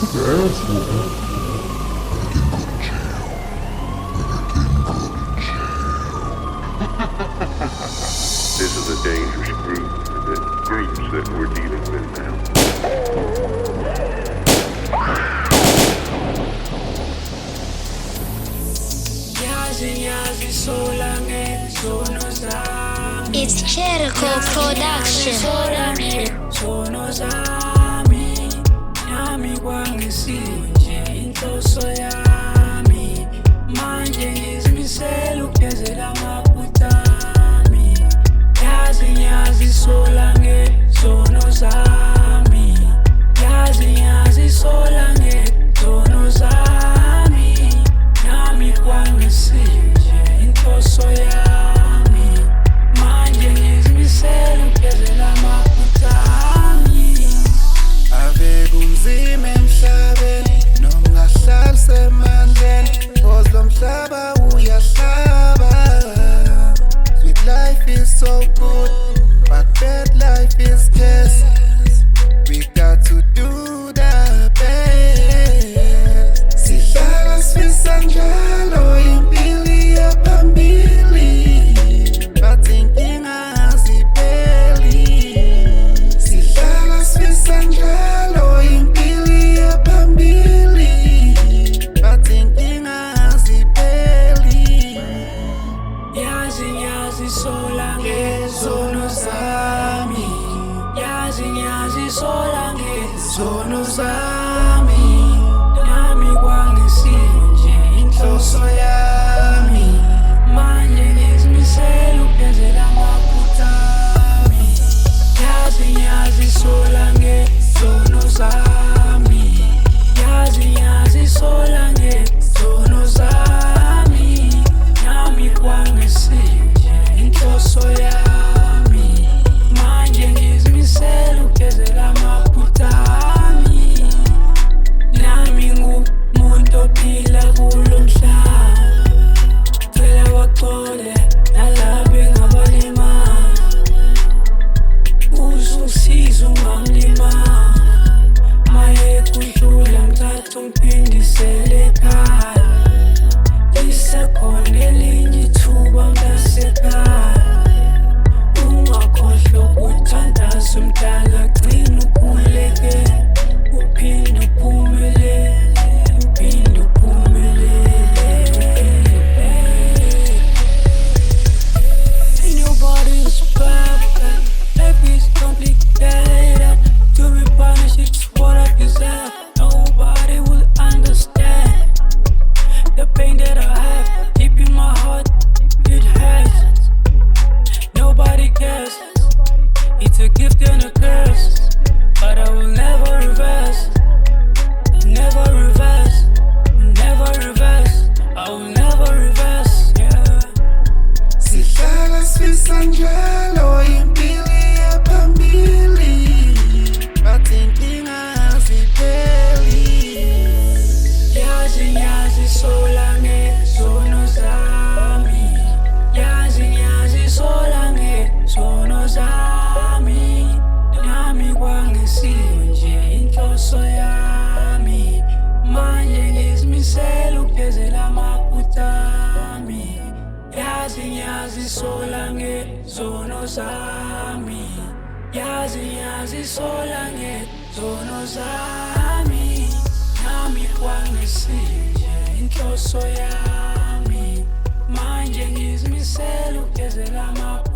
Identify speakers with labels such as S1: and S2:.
S1: This is a dangerous group, the groups that we're dealing with now.
S2: It's Jericho Production.
S3: So good, but bad life is scarce. We got to do the best. Sihlala sifisa njalo impili yaphambili, but inkinga azipheli. Sihlala sifisa njalo impili yaphambili, but inkinga azipheli.
S4: Yazi sola ngezono zami, yazi sola ngezono zami, nami kwangisile nje inhloso yami, manje ngizimisele ukwenzela amaphutha ami. Yazi sola ngezono zami, yazi sola ngezono zami, nami kwangisile inhloso yami, manje ngizimisele ugezela amaphutha ami. Nami ngumuntu ophila kulo mhlaba, cela baxole nalabo engabalima, uzusiza ungamlima. Maye kudlula mthatha umphindisele ekhaya, lisekhona elinye ithuba mtasekhaya. Ungakhohlwa ukuthandaza umdala, gcina ukhululeke, uphinde uphumelele, uphinde uphumelele. Ain't nobody's perfect, life is complicated. To be punished, it's what I deserve. Nobody will understand the pain that I have deep in my heart. It hurts. Nobody cares. It's a gift and a curse, but I will never reverse. Never reverse. Never reverse. I will never reverse. Yeah.
S3: Sihlala sifisa njalo impili yaphambili, but inkinga azipheli.
S4: Yazi sola ngezono zami, yazi sola ngezono zami, nami kwangisile nje inhloso yami, manje ngizimisele ugezela amaphutha ami. Yazi sola ngezono zami, yazi sola ngezono zami, nami kwangisile nje inhloso yami, manje ngizimisele ugezela amaphutha.